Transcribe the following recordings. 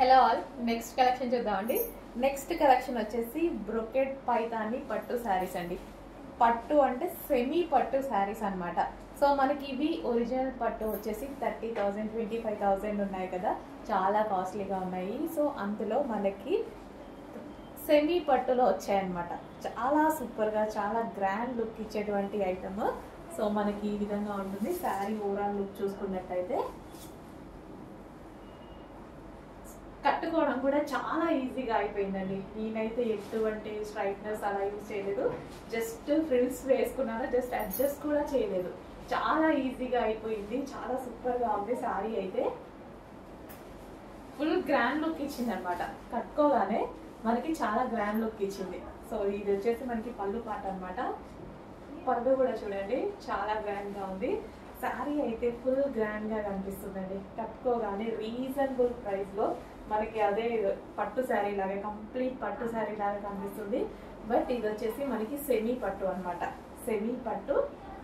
Hello all, next collection చూద్దామండి. Next collection వచ్చేసి brocade Paithani పట్టు శారీస్ అండి. పట్టు అంటే సెమీ పట్టు శారీస్ అన్నమాట. సో మనకి ఇవి ఒరిజినల్ పట్టు వచ్చేసి 30,000 25,000 ఉన్నాయి కదా, చాలా కాస్ట్లీగా ఉన్నాయి. సో అందులో మనకి సెమీ పట్టులో వచ్చాయన్నమాట. చాలా సూపర్గా, చాలా గ్రాండ్ లుక్ ఇచ్చేటువంటి ఐటమ్. సో మనకి ఈ విధంగా ఉంటుంది. శారీ ఓవరాల్ లుక్ చూసుకున్నట్టయితే కట్టుకోవడం కూడా చాలా ఈజీగా అయిపోయిందండి. నేనైతే ఎటువంటి స్ట్రైట్నెస్ అలా యూజ్ చేయలేదు, జస్ట్ ఫ్రిల్స్ వేసుకున్నాను, జస్ట్ అడ్జస్ట్ కూడా చేయలేదు. చాలా ఈజీగా అయిపోయింది, చాలా సూపర్గా ఉంది. శారీ అయితే ఫుల్ గ్రాండ్ లుక్ ఇచ్చింది అనమాట. కట్టుకోగానే మనకి చాలా గ్రాండ్ లుక్ ఇచ్చింది. సో ఇది వచ్చేసి మనకి పళ్ళు పాట అనమాట. పళ్ళు కూడా చూడండి, చాలా గ్రాండ్గా ఉంది. శారీ అయితే ఫుల్ గ్రాండ్గా కనిపిస్తుందండి. కట్టుకోగానే రీజనబుల్ ప్రైస్లో మనకి అదే పట్టు శారీ లాగా, కంప్లీట్ పట్టు శారీ లాగా కనిపిస్తుంది. బట్ ఇది వచ్చేసి మనకి సెమీ పట్టు అనమాట. సెమీ పట్టు.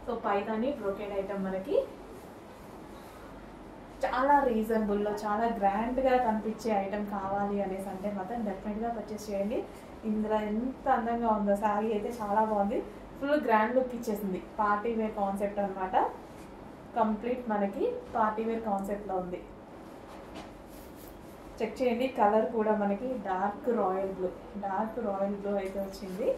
సో పైదాని బ్రోకెడ్ ఐటమ్ మనకి చాలా రీజనబుల్లో, చాలా గ్రాండ్గా కనిపించే ఐటమ్ కావాలి అనేసి అంటే మాత్రం డెఫినెట్గా పర్చేస్ చేయండి. ఇందులో ఎంత అందంగా ఉందో, శారీ అయితే చాలా బాగుంది. ఫుల్ గ్రాండ్ లుక్ ఇచ్చేసింది. పార్టీ వేర్ కాన్సెప్ట్ అనమాట. కంప్లీట్ మనకి పార్టీ వేర్ కాన్సెప్ట్లో ఉంది. చెక్ చేయండి. కలర్ కూడా మనకి dark royal blue, dark royal blue అయితే వచ్చింది.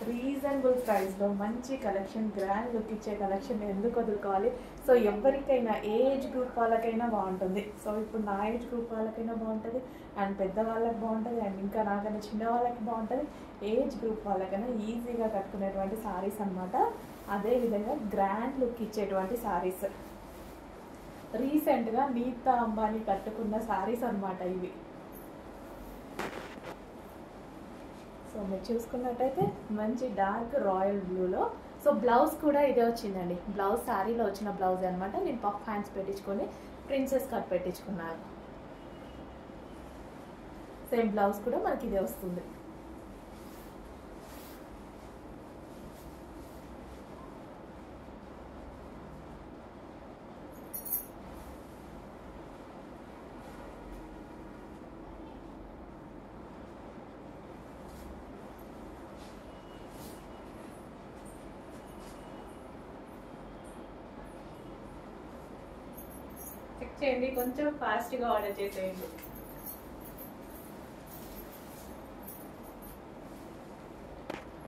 రీజనబుల్ ప్రైస్లో మంచి కలెక్షన్, గ్రాండ్ లుక్ ఇచ్చే కలెక్షన్ ఎందుకు వదులుకోవాలి. సో ఎవరికైనా, ఏజ్ గ్రూప్ వాళ్ళకైనా బాగుంటుంది. సో ఇప్పుడు నా ఏజ్ గ్రూప్ వాళ్ళకైనా బాగుంటుంది, అండ్ పెద్దవాళ్ళకి బాగుంటుంది, అండ్ ఇంకా నాకైనా చిన్న వాళ్ళకి బాగుంటుంది. ఏజ్ గ్రూప్ వాళ్ళకైనా ఈజీగా కట్టుకునేటువంటి శారీస్ అనమాట. అదేవిధంగా గ్రాండ్ లుక్ ఇచ్చేటువంటి శారీస్. రీసెంట్గా నీతా అంబానీ కట్టుకున్న శారీస్ అనమాట ఇవి. సో మీరు చూసుకున్నట్టయితే మంచి డార్క్ రాయల్ బ్లూలో. సో బ్లౌజ్ కూడా ఇదే వచ్చిందండి. బ్లౌజ్ శారీలో వచ్చిన బ్లౌజ్ అనమాట. నేను పఫ్ హ్యాండ్స్ పెట్టించుకొని ప్రిన్సెస్ కట్ పెట్టించుకున్నాను. సేమ్ బ్లౌజ్ కూడా మనకి ఇదే వస్తుంది. చెక్ చేయండి, కొంచెం ఫాస్ట్గా ఆర్డర్ చేసేయండి.